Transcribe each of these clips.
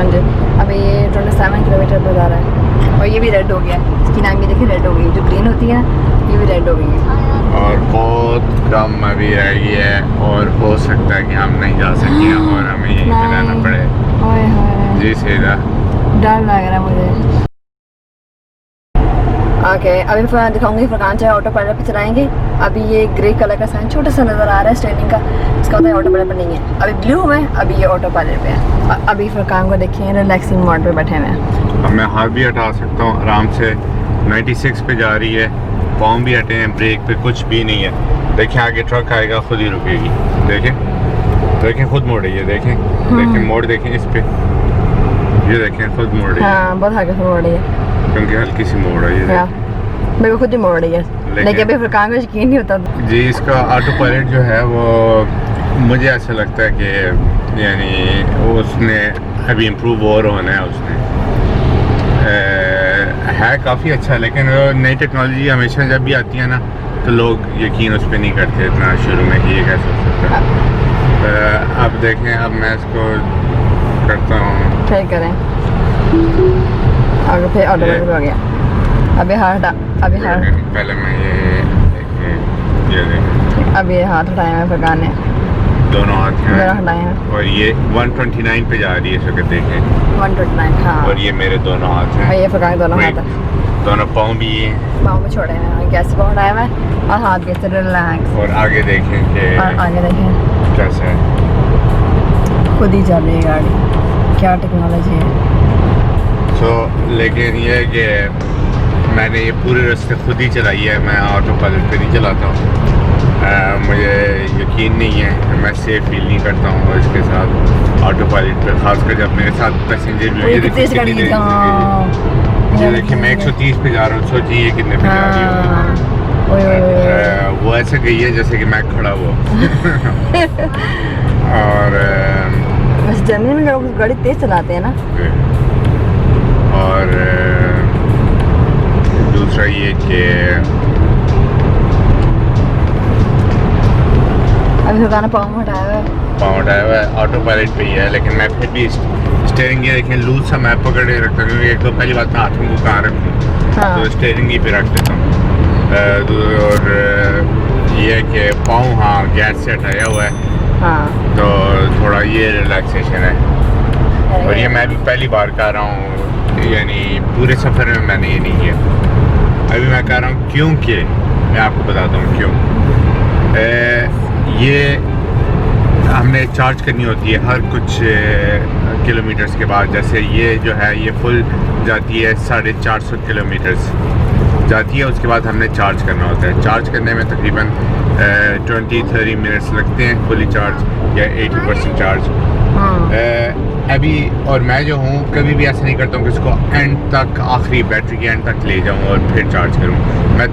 हाँ जी, अभी ये 27 किलोमीटर पर जा रहा है और ये भी रेड हो गया है। इसकी नाम भी देखिए रेड हो गई, जो ग्रीन होती है ये भी रेड हो गई है और बहुत कम अभी रह गई है और हो सकता है कि हम नहीं जा सकें और हमें यहीं पे रहना पड़े। ओए होए, जी सीधा डर लग रहा है मुझे। ओके अभी मैं दिखाऊंगी फरकान चाहे ऑटो पायलट पे चलाएंगे। अभी ये ग्रे कलर का साइन छोटा सा नज़र आ रहा है स्टेयरिंग का, इसका होता है ऑटो पायलट पर नहीं है। अभी ब्लू में, अभी ये ऑटो पायलट पे है। अभी फरकान को देखिए रिलैक्सिंग मोड पे बैठे हुए हैं। अब मैं हाथ भी हटा सकता हूँ आराम से। 96 पे जा रही है, पाँव भी हटे हैं, ब्रेक पे कुछ भी नहीं है। देखें आगे ट्रक आएगा खुद ही रुकेगी। देखें देखें खुद मोड़ रही है, देखें देखें मोड़ देखें इस पे, ये देखें खुद मोड़ रही है। हाँ बहुत आगे से मोड़ रही है क्योंकि हल्की सी मोड़ रही है, मेरे को खुद ही मोड़ रही है, लेकिन अभी फरकान को यकीन नहीं होता। जी इसका ऑटो पायलट जो है वो मुझे ऐसा लगता है कि यानी उसने अभी इम्प्रूव और होना है। उसने है काफ़ी अच्छा, लेकिन नई टेक्नोलॉजी हमेशा जब भी आती है ना तो लोग यकीन उस पर नहीं करते इतना शुरू में कि ये कैसे हो सकता है। अब देखें, अब मैं इसको करता हूँ, फिर करें आगे, फिर ऑटो पायलट हो गया। अभी हाथ अभी हाथ पहले मैं ये देखें, अभी हाथ उठाए हैं फरकान ने, दोनों हाथ मेरा हैं हटाए हैं। और ये 129 पे जा रही है इस वक्त देखें, 129 हाँ, और ये मेरे दोनों हाथ हैं, और ये फरकान दोनों हाथ है, दोनों पाँव भी हैं, पाँव में छोड़े हैं, गैस पाँव उठाए हुए हैं और हाथ भी रिलैक्स। और आगे देखें कि और आगे देखें कैसा है, खुद ही चल रही है गाड़ी, क्या टेक्नोलॉजी है। तो लेकिन ये है कि मैंने ये पूरे रास्ते खुद ही चलाई है, मैं ऑटो पायलट पे नहीं चलाता हूँ। मुझे यकीन नहीं है, मैं सेफ फील नहीं करता हूँ इसके साथ ऑटो पायलट पे, खासकर जब मेरे साथ पैसेंजर भी होंगे। ये देखिए मैं 130 पे जा रहा हूँ, सोचिए ये कितने पे जा रही हूँ। वो ऐसे गई है जैसे कि मैं खड़ा हुआ और बस जर्नी में लोग गाड़ी तेज चलाते हैं ना। और दूसरा ये कि अभी फरकान पाँव हटाया हुआ है, पाँव हटाया हुआ है, ऑटो पायलट पे ही है, लेकिन मैं फिर भी स्टेयरिंग ये देखें लूज सा मैं पकड़ के रखता हूँ, क्योंकि एक तो पहली बात मैं हाथों को कहाँ रखूँ, हाँ। तो स्टेयरिंग ही पे रख देता हूँ। और ये है कि पाँव हाँ गैस से हटाया हुआ है, हाँ तो थोड़ा ये रिलैक्सेशन है। और ये मैं भी पहली बार कर रहा हूँ, यानी पूरे सफ़र में मैंने ये नहीं किया। अभी मैं कर रहा हूँ क्योंकि मैं आपको बताता हूँ क्यों। ये हमने चार्ज करनी होती है हर कुछ किलोमीटर्स के बाद। जैसे ये जो है ये फुल जाती है 450 किलोमीटर्स जाती है, उसके बाद हमने चार्ज करना होता है। चार्ज करने में तकरीबन 20-30 मिनट्स लगते हैं फुली चार्ज या 80% चार्ज। अभी और मैं जो हूँ कभी भी ऐसा नहीं करता हूँ कि उसको एंड तक, आखिरी बैटरी के एंड तक ले जाऊँ और फिर चार्ज करूँ। मैं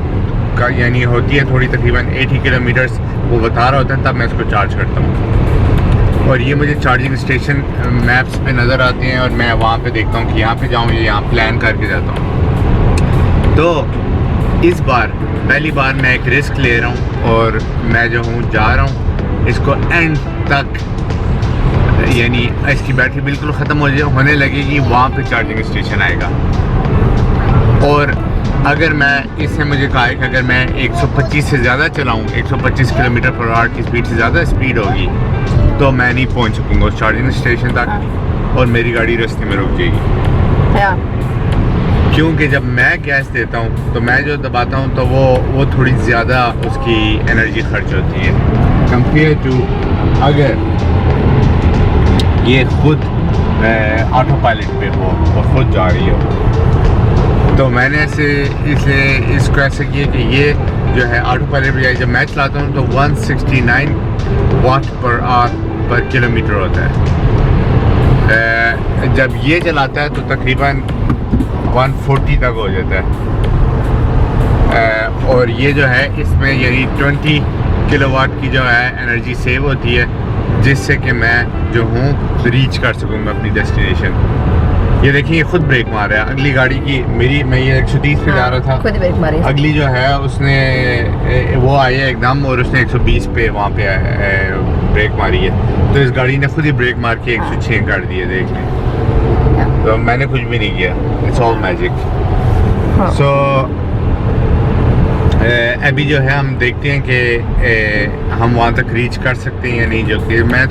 यानी होती है थोड़ी तकरीबन 80 किलोमीटर्स वो बता रहा होता है, तब मैं उसको चार्ज करता हूँ। और ये मुझे चार्जिंग स्टेशन मैप्स पे नज़र आते हैं और मैं वहाँ पे देखता हूँ कि यहाँ पे जाऊँ या यहाँ प्लान करके जाता हूँ। तो इस बार पहली बार मैं एक रिस्क ले रहा हूँ और मैं जो हूँ जा रहा हूँ इसको एंड तक, यानी इसकी बैटरी बिल्कुल ख़त्म होने लगेगी, वहाँ पे चार्जिंग स्टेशन आएगा। और अगर मैं इससे मुझे कहा है कि अगर मैं 125 से ज़्यादा चलाऊँ, 125 किलोमीटर पर आवर की स्पीड से ज़्यादा स्पीड होगी तो मैं नहीं पहुँच सकूँगा उस चार्जिंग स्टेशन तक और मेरी गाड़ी रास्ते में रुक जाएगी। क्योंकि जब मैं गैस देता हूँ तो मैं जो दबाता हूँ तो वो थोड़ी ज़्यादा उसकी एनर्जी खर्च होती है कंपेयर टू अगर ये खुद ऑटो पायलट पे हो और खुद जा रही हो। तो मैंने इसको ऐसे किया कि ये जो है ऑटो पायलट पे जब मैं चलाता हूँ तो 169 वाट पर आवर पर किलोमीटर होता है। जब ये चलाता है तो तकरीबन 140 तक हो जाता है। और ये जो है इसमें यानी 20 किलोवाट की जो है एनर्जी सेव होती है, जिससे कि मैं जो हूँ रीच कर सकूँगा अपनी डेस्टिनेशन। ये देखिए खुद ब्रेक मार रहा है अगली गाड़ी की, मैं ये 130 पे जा रहा था, खुद ब्रेक मारी। अगली जो है उसने वो आई है एकदम और उसने 120 पे वहाँ पे ब्रेक मारी है, तो इस गाड़ी ने खुद ही ब्रेक मार के 106 कर दिए। देख लें तो मैंने कुछ भी नहीं किया, इट्स ऑल मैजिक। हाँ। सो अभी जो है हम देखते हैं कि हम वहाँ तक रीच कर सकते हैं या नहीं, जो कि मैं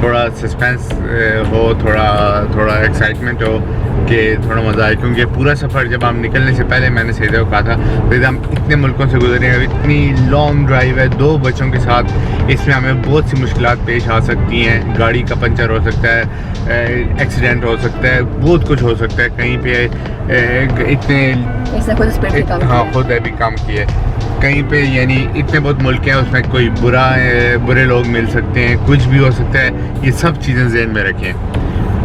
थोड़ा सस्पेंस हो, थोड़ा एक्साइटमेंट हो कि थोड़ा मज़ा आए, क्योंकि पूरा सफ़र जब हम निकलने से पहले मैंने सीधे को कहा था तो हम इतने मुल्कों से गुजरे हैं, इतनी लॉन्ग ड्राइव है 2 बच्चों के साथ, इसमें हमें बहुत सी मुश्किलात पेश आ सकती हैं। गाड़ी का पंचर हो सकता है, एक्सीडेंट हो सकता है, बहुत कुछ हो सकता है। कहीं पे इतने इसने खुद स्पीड पे काम हाँ किया। खुद अभी काम किए कहीं पे, यानी इतने बहुत मुल्क हैं, उसमें कोई बुरे लोग मिल सकते हैं, कुछ भी हो सकता है, ये सब चीज़ें ज़हन में रखें।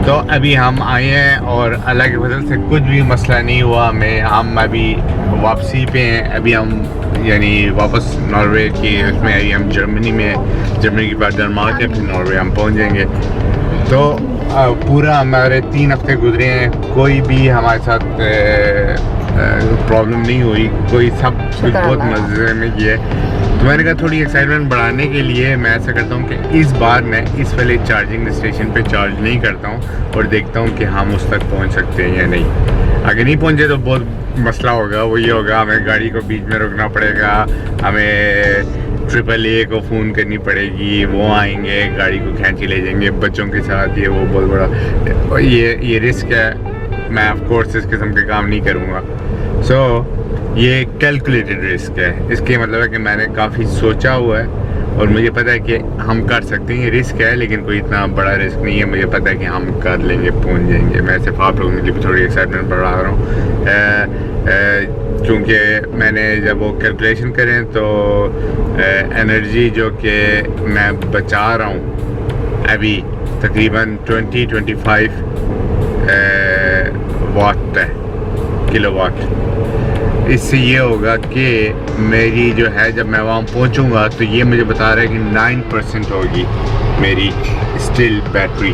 तो अभी हम आए हैं और अल्लाह के फजल से कुछ भी मसला नहीं हुआ हमें, हम अभी वापसी पे हैं। अभी हम यानी वापस नॉर्वे की उसमें, अभी हम जर्मनी में, जर्मनी के बाद डेनमार्क है, फिर नॉर्वे हम पहुंच जाएंगे। तो पूरा हमारे 3 हफ्ते गुजरे हैं, कोई भी हमारे साथ प्रॉब्लम नहीं हुई, कोई सब कुछ बहुत मज़े में किया है। तो मैंने कहा थोड़ी एक्साइटमेंट बढ़ाने के लिए मैं ऐसा करता हूँ कि इस बार मैं इस वाले चार्जिंग स्टेशन पे चार्ज नहीं करता हूँ और देखता हूँ कि हम उस तक पहुँच सकते हैं या नहीं। अगर नहीं पहुँचे तो बहुत मसला होगा, वो ये होगा हमें गाड़ी को बीच में रोकना पड़ेगा, हमें AAA को फ़ोन करनी पड़ेगी, वो आएंगे गाड़ी को खींच के ले जाएंगे बच्चों के साथ, ये वो बहुत बड़ा ये रिस्क है। मैं ऑफ कोर्स इस किस्म के काम नहीं करूँगा। सो ये कैलकुलेटेड रिस्क है, इसके मतलब है कि मैंने काफ़ी सोचा हुआ है और मुझे पता है कि हम कर सकते हैं। ये रिस्क है लेकिन कोई इतना बड़ा रिस्क नहीं है, मुझे पता है कि हम कर लेंगे, पहुंच जाएंगे। मैं सिर्फ आप लोगों के लिए भी थोड़ी एक्साइटमेंट बढ़ा रहा हूँ, क्योंकि मैंने जब वो कैलकुलेशन करें तो एनर्जी जो कि मैं बचा रहा हूँ अभी तकरीबन 20-25 वाट है, किलोवाट। इससे ये होगा कि मेरी जो है जब मैं वहाँ पहुँचूँगा तो ये मुझे बता रहा है कि 9% होगी मेरी स्टिल बैटरी,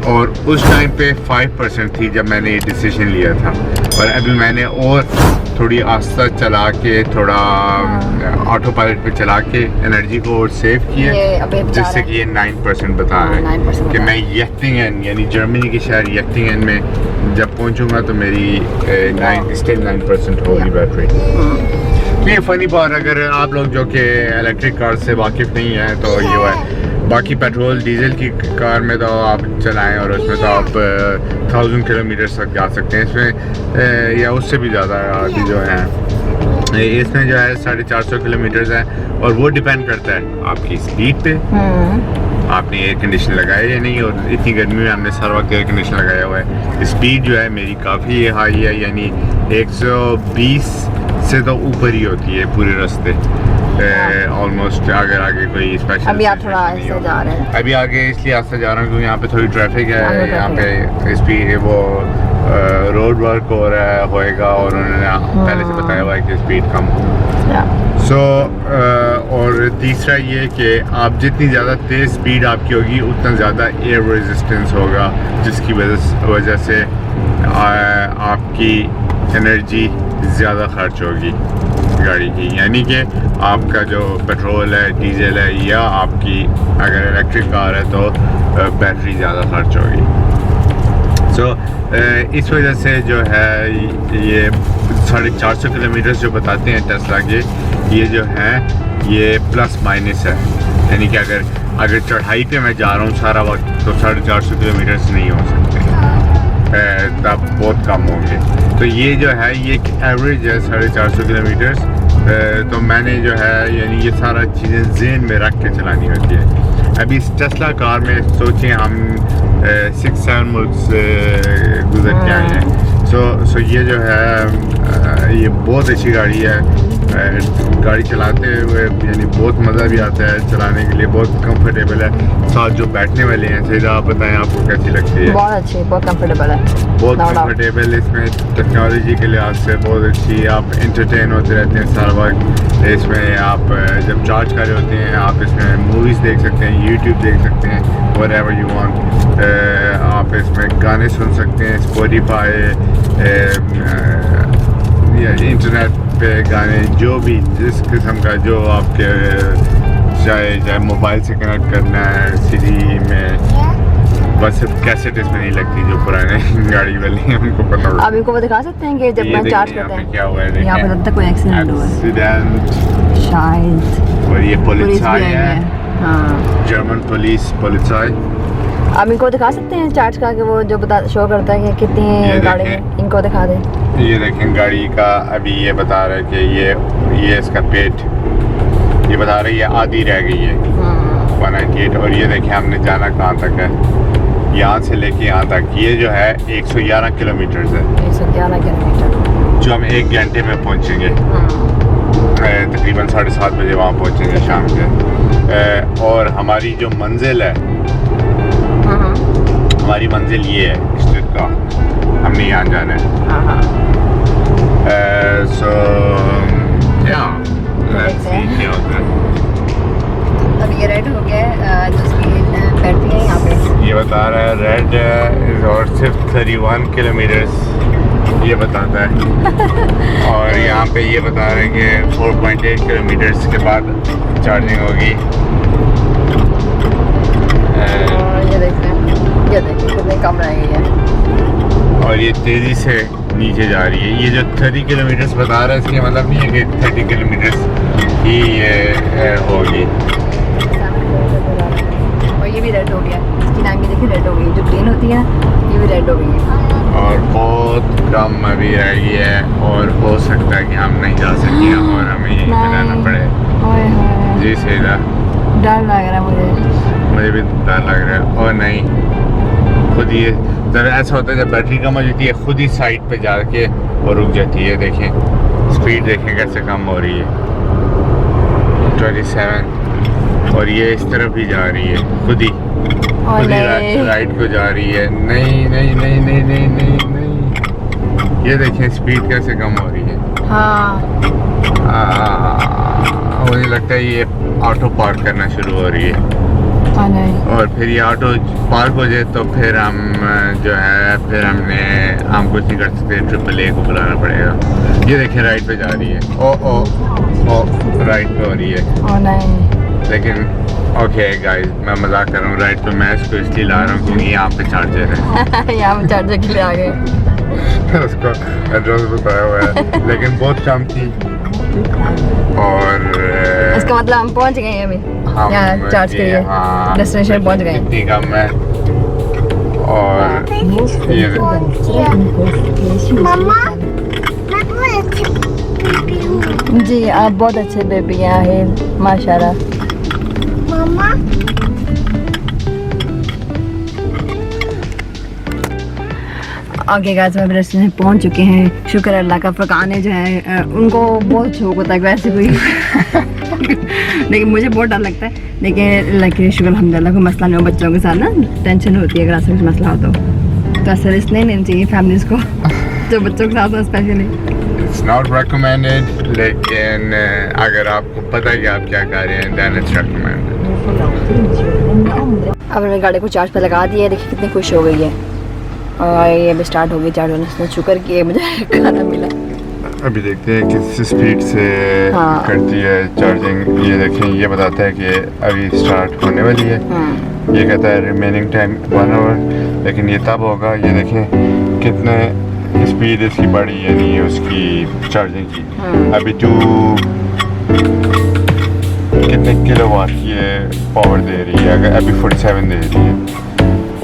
और उस टाइम पे 5% थी जब मैंने ये डिसीजन लिया था। और अभी मैंने और थोड़ी आस्था चला के, थोड़ा ऑटो पायलट पे चला के एनर्जी को और सेव किया, जिससे कि ये 9% बता रहे हैं कि मैं यख्तिंगन यानी जर्मनी के शहर यख्तिंगन में जब पहुंचूंगा तो मेरी 9% होगी बैटरी। तो ये फ़नी बात, अगर आप लोग जो कि इलेक्ट्रिक कार से वाकिफ़ नहीं है तो ये है। बाकी पेट्रोल डीजल की कार में तो आप चलाएं और उसमें तो आप 1000 किलोमीटर तक जा सकते हैं, इसमें या उससे भी ज़्यादा अभी जो है इसमें जो है 450 किलोमीटर है। और वो डिपेंड करता है आपकी स्पीड पे, आपने एयर कंडीशन लगाया या नहीं। और इतनी गर्मी में हमने सारा वक्त एयर कंडीशन लगाया हुआ है। स्पीड जो है मेरी काफ़ी हाई है, यानी 120 से तो ऊपर ही होती है पूरे रास्ते ऑलमोस्ट। अगर आगे कोई स्पेशल, अभी आप थोड़ा आगे जा रहे हैं, अभी आगे इसलिए आस्ते जा रहा हूँ क्योंकि यहाँ पे थोड़ी ट्रैफिक है, यहाँ पे स्पीड वो रोड वर्क हो रहा है होएगा और उन्होंने पहले से बताया हुआ है कि स्पीड कम हो। सो और तीसरा ये कि आप जितनी ज़्यादा तेज़ स्पीड आपकी होगी उतना ज़्यादा एयर रेजिस्टेंस होगा, जिसकी वजह से आपकी एनर्जी ज़्यादा खर्च होगी गाड़ी की, यानी कि आपका जो पेट्रोल है, डीजल है, या आपकी अगर इलेक्ट्रिक कार है तो बैटरी ज़्यादा खर्च होगी। सो इस वजह से जो है ये 450 किलोमीटर जो बताते हैं टेस्ला के, ये जो है ये प्लस माइनस है, यानी कि अगर चढ़ाई पे मैं जा रहा हूँ सारा वक्त तो 450 किलोमीटर नहीं हो सकते, तब बहुत कम होंगे। तो ये जो है ये एक एवरेज है 450 किलोमीटर। तो मैंने जो है यानी ये सारा चीज़ें ज़हन में रख के चलानी होती है। अभी इस टेस्ला कार में सोचें हम 6-7 मुल्क से गुजर के आए हैं। सो ये जो है ये बहुत अच्छी गाड़ी है। गाड़ी चलाते हुए यानी बहुत मज़ा भी आता है चलाने के लिए, बहुत कंफर्टेबल है। साथ जो बैठने वाले हैं सीधा आप बताएं आपको कैसी लगती है? बहुत अच्छी, बहुत कंफर्टेबल है, बहुत कंफर्टेबल। इसमें टेक्नोलॉजी के लिहाज से बहुत अच्छी, आप एंटरटेन होते रहते हैं सारा वक्त। इसमें आप जब चार्ज कर रहे होते हैं आप इसमें मूवीज़ देख सकते हैं, यूट्यूब देख सकते हैं, व्हाटएवर यू वांट। आप इसमें गाने सुन सकते हैं, स्पॉटिफाई या इंटरनेट पे गाने, जो भी जिस किस्म का जो आपके चाहे मोबाइल से कनेक्ट करना है, सीडी में बस सिर्फ कैसेट इसमें नहीं लगती, जो पुराने गाड़ी वाले हैं उनको पता होगा। आप इनको वो दिखा सकते हैं कि जब ये मैं चार्ज देखिए करते यहाँ पे हैं क्या हुआ है, यहाँ पे तब तक कोई एक्सीडेंट हुआ है एक्सीडेंट। शायद। और ये पुलिस पुलिस भी आई है, है। हाँ जर्मन पुलिस आप इनको दिखा सकते हैं चार्ज का कि वो जो बता शो करता है कि कितनी ये गाड़ी देखें। में, इनको दिखा दें। ये देखें गाड़ी का अभी ये बता रहा है कि ये इसका पेट ये बता रही है आधी रह गई है 198। और ये देखें हमने जाना कहाँ तक है, यहाँ से लेके यहाँ तक ये जो है 111 किलोमीटर है, 111 किलोमीटर जो हम 1 घंटे में पहुँचेंगे। तकरीबन 7:30 बजे वहाँ पहुँचेंगे शाम के। और हमारी जो मंजिल है, हमारी मंजिल ये है स्टेट का, हमने यहाँ जाना है। सो क्या होता है। अब ये रेड हो गया है, दूसरी बैटरी है यहाँ पे। ये बता रहा है रेड इज और सिर्फ 31 किलोमीटर ये बताता है। और यहाँ पे ये बता रहे हैं कि 4.8 किलोमीटर के बाद चार्जिंग होगी। ये देखिए कितनी कम रह गई है। और ये तेज़ी से नीचे जा रही है। ये जो 30 किलोमीटर बता रहा है इसके मतलब नहीं है कि 30 किलोमीटर ही ये होगी। और ये भी रेड हो गया, इसकी नाम भी देखिए रेड हो गई, जो ग्रीन होती है ये भी रेड हो गई है। और बहुत कम अभी रह गई है और हो सकता है कि हम नहीं जा सकें और हमें यहीं पे रहना पड़े। जी सीधा डर लग रहा है मुझे भी डर लग रहा है। और नहीं खुद ही जब ऐसा होता है जब बैटरी कम हो जाती है खुद ही साइड पे जाके और रुक जाती है। देखें स्पीड देखें कैसे कम हो रही है 27 और ये इस तरफ ही जा रही है खुद ही राइट को जा रही है। नहीं नहीं नहीं नहीं नहीं नहीं नहीं ये देखें स्पीड कैसे कम हो रही है। हाँ मुझे लगता है ये ऑटो पार्क करना शुरू हो रही है। नहीं और फिर ये ऑटो पार्क हो जाए तो फिर हम जो है फिर हम कुछ नहीं कर सकते, AAA को बुलाना पड़ेगा। ये देखें राइट पे जा रही है। ओ राइट पे हो रही है। नहीं लेकिन ओके गाइस मैं मजाक कर रहा हूँ। राइट पे मैं इसको इसलिए ला रहा हूँ क्योंकि यहाँ पे चार्जर है। यहाँ पे चार्जर के लिए आ गए। उसको एड्रेस बताया हुआ है लेकिन बहुत कम थी। और इसका मतलब हम पहुँच गए हैं अभी यहाँ चार्ज के लिए, डेस्टिनेशन पहुँच गए। इतनी कम है। और ये मम्मा मैं बहुत अच्छी बेबी हूँ। जी आप बहुत अच्छे बेबी हैं आहिल माशाल्लाह। मम्मा आगे गाइस हम रेस्टोरेंट पहुंच चुके हैं। शुक्र अल्लाह का। फरकान है जो है उनको बहुत शौक होता है वैसे कोई लेकिन मुझे बहुत डर लगता है। लेकिन लेकिन शुक्र अल्हम्दुलिल्लाह कोई मसला नहीं हो। बच्चों के साथ ना टेंशन होती है अगर ऐसा कुछ मसला हो तो असर रिस्क नहीं लेना चाहिए फैमिलीज को जो बच्चों के साथ हो स्पेशली। इट्स नॉट रिकमेंडेड लेकिन अगर आपको पता है कि आप क्या कर रहे हैं देन इट्स रिकमेंडेड। अब मैंने गाड़ी को चार्ज पे लगा दिया है। देखिए कितनी खुश हो गई है। और ये अभी स्टार्ट हो गई चार्ज होने से। शुक्र कि मुझे खाना मिला। अभी देखते हैं किस स्पीड से हाँ। करती है चार्जिंग। ये देखें ये बताता है कि अभी स्टार्ट होने वाली है। ये कहता है रिमेनिंग टाइम 1 आवर। लेकिन ये तब होगा ये देखें कितने स्पीड इसकी बढ़ी यानी उसकी चार्जिंग की। अभी कितने किलोवाट की पावर दे रही है। अगर अभी 47 दे रही है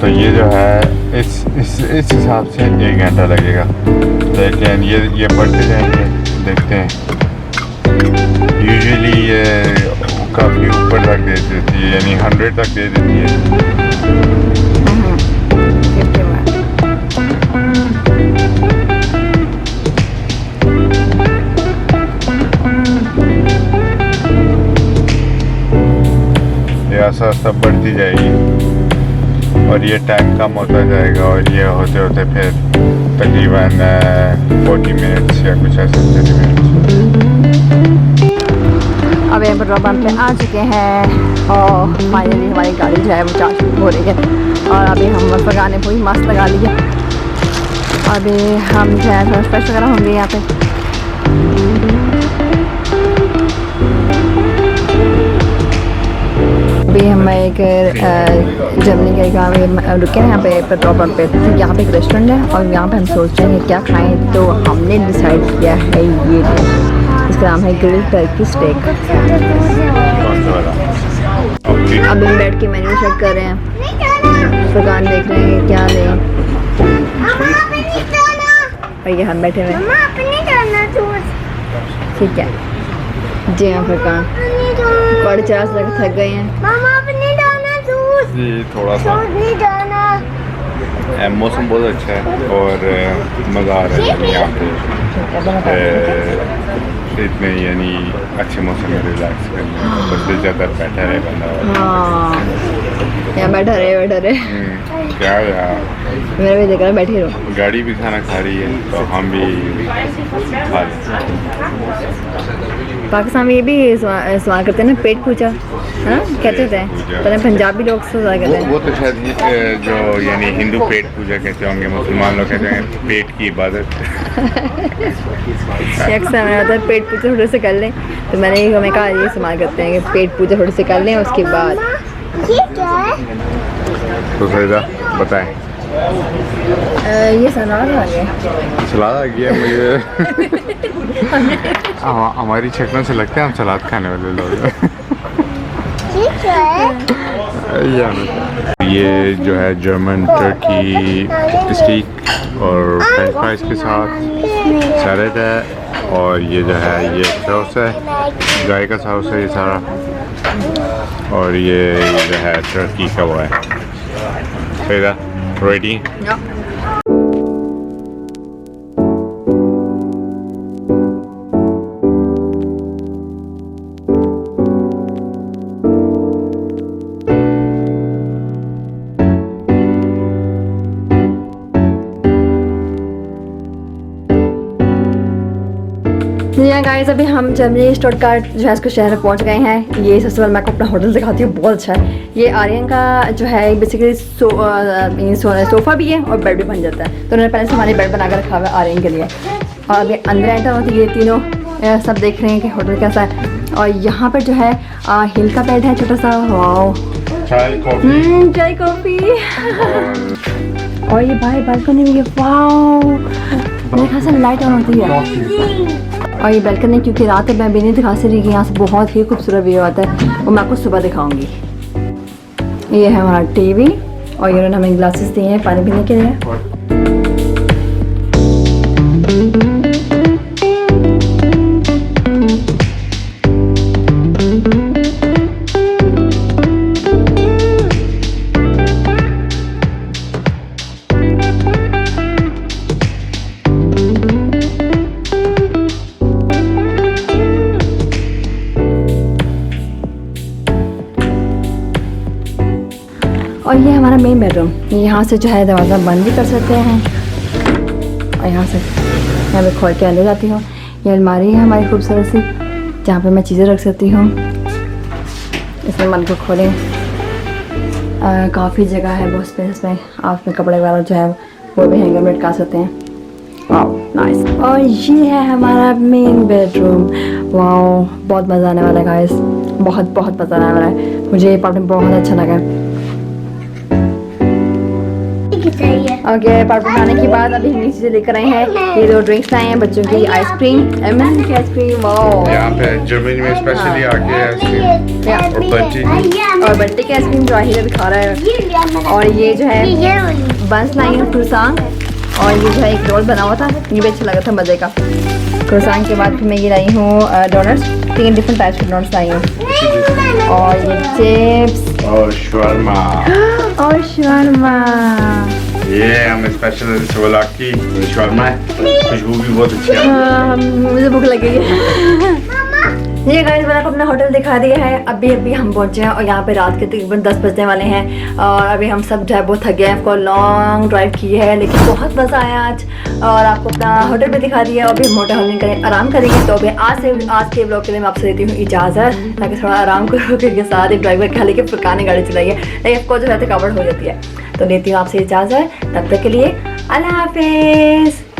तो ये जो है इस हिसाब से 1 घंटा लगेगा। लेकिन ये बढ़ते जाएंगे देखते हैं। यूजुअली ये काफ़ी ऊपर तक दे देती है यानी 100 तक दे देती है। ये आस्ता आस्ता बढ़ती जाएगी और ये टाइम कम होता जाएगा और ये होते होते फिर तकरीबन 40 मिनट्स या कुछ ऐसे 30 मिनट्स। अब यहाँ पेट्रोल पंप पे आ चुके हैं और फाइनली हमारी गाड़ी जो है वो चार्ज हो रही है। और अभी हम फरकान ने पूरी मास्क लगा ली है। अभी हम जो है थोड़ा फ्रेश वगैरह होंगे यहाँ पे। अभी हम एक जर्मनी के गाँव में रुके हैं, यहाँ पे पेट्रोल पंप पे। तो यहाँ पे एक रेस्टोरेंट है और यहाँ पे हम सोच रहे हैं क्या खाएं, तो हमने डिसाइड किया है ये इसका नाम है ग्रिल्ड टर्की स्टेक। अभी हम बैठ के मेन्यू चेक कर रहे हैं, दुकान देख रहे हैं क्या लें, और ये हम बैठे हुए हैं। ठीक है जी हाँ फरकान, बड़े चार से थक गए हैं। जी थोड़ा सा मौसम बहुत अच्छा है और मज़ा आ रहा है यहाँ पे इतने यानी अच्छे मौसम में रिलैक्स करना, बस दिल ज़्यादा बैठा रहे बंदा। हाँ यहाँ बैठा रहे क्या यार, मेरा भी देख रहा है, बैठे रहो। गाड़ी भी खाना खा रही है तो हम भी खा लें। पाकिस्तान में ये भी सवाल करते हैं ना, पेट पूजा है ना, कहते थे पता पंजाबी लोग सवाल कहते हैं। वो तो शायद जो यानी हिंदू पेट पूजा कहते होंगे, मुसलमान लोग कहते हैं पेट की इबादत। अक्सर मैंने होता है पेट पूजा थोड़े से कर लें, तो मैंने हमें कहा ये इस्तेमाल करते हैं कि पेट पूजा थोड़े से कर लें, उसके बाद तो फरीदा बताएं। ये सलाद आ गया, सलाद आ गया मुझे। हमारी शक्लों से लगता है हम सलाद खाने वाले लोग हैं। ये जो है जर्मन टर्की स्टीक और फ्रेंच फ्राइज के साथ सैलेड है, और ये जो है ये सॉस है, गाय का सॉस है ये सारा, और ये जो है टर्की का वो है। फरीदा रेडी? गाइस अभी हम जर्मनी स्टुटगार्ट जो है इसको शहर पहुंच गए हैं। ये सबसे पहले मैं आपको अपना होटल दिखाती हूँ, बहुत अच्छा है। ये आर्यन का जो है बेसिकली सोफ़ा भी है और बेड भी बन जाता है, तो उन्होंने पहले से हमारे बेड बना कर रखा हुआ है आर्यन के लिए। और अभी अंदर एंटर होती ये तीनों सब देख रहे हैं कि होटल कैसा है। और यहाँ पर जो है हिल का बेड है छोटा सा, वाओ, चाय कॉफ़ी। और ये बाहर बालकनी में, वाओ मेरे ख्याल से लाइट ऑन होती है। और ये बालकनी क्योंकि रात में मैं भी नहीं दिखा रही कि यहाँ से बहुत ही खूबसूरत व्यू आता है, वो मैं आपको सुबह दिखाऊंगी। ये है हमारा टीवी और ये उन्होंने हमें ग्लासेस दिए हैं पानी पीने के लिए। और ये हमारा मेन बेडरूम, यहाँ से जो है दरवाज़ा बंद भी कर सकते हैं और यहाँ से मैं भी खोल के अंदर जाती हूँ। ये अलमारी है हमारी खूबसूरत सी, जहाँ पे मैं चीज़ें रख सकती हूँ। इसमें मन को खोलें, काफ़ी जगह है, बहुत स्पेस में आप अपने कपड़े वगैरह जो है वो भी हैंगर में लटका सकते हैं। Wow nice. और ये है हमारा मेन बेडरूम। वाओ बहुत मज़ा आने वाला है गाइस, बहुत बहुत मज़ा आने वाला है। मुझे ये अपार्टमेंट बहुत अच्छा लगा। ओके अपार्टमेंट आने के बाद अभी हम चीज़ें लेकर आए हैं। ये 2 ड्रिंक्स लाए हैं बच्चों की, आइसक्रीम, एमएन की आइसक्रीम। वाओ यहाँ पे जर्मनी में स्पेशली आके आइसक्रीम और बंटी की आइसक्रीम जो आहिर अभी खा रहा है। और ये जो है बंस लाई है क्रूसान, और ये जो है एक रोल बना हुआ था, ये भी अच्छा लगा था मज़े का। क्रूसान के बाद फिर मैं ये लाई हूँ डोनट्स, 3 डिफरेंट टाइप्स के डोनट्स लाई हूँ। और ये चिप्स और शवर्मा ये हम स्पेशल सोलाकी शर्मा है, खुशबू भी बहुत अच्छी है। मुझे भूख लगी है। ये गाइस मैंने आपको अपना होटल दिखा दिया है। अभी हम पहुंचे हैं और यहाँ पे रात के तकरीबन 10 बजने वाले हैं। और अभी हम सब जो है बहुत थक गए हैं, आपको लॉन्ग ड्राइव की है, लेकिन बहुत मज़ा आया आज। और आपको अपना होटल भी दिखा दिया। अभी हम होटल में करें आराम करेंगे। तो अभी आज के ब्लॉग के लिए मैं आपसे देती हूँ इजाज़त, ताकि थोड़ा आराम करो, क्योंकि साथ ही ड्राइवर खा लेके पुरानी गाड़ी चलाइए, लेकिन आपको जो है थकावट हो जाती है। तो लेती हूँ आपसे इजाज़त, तब तक के लिए अल्लाह हाफिज़।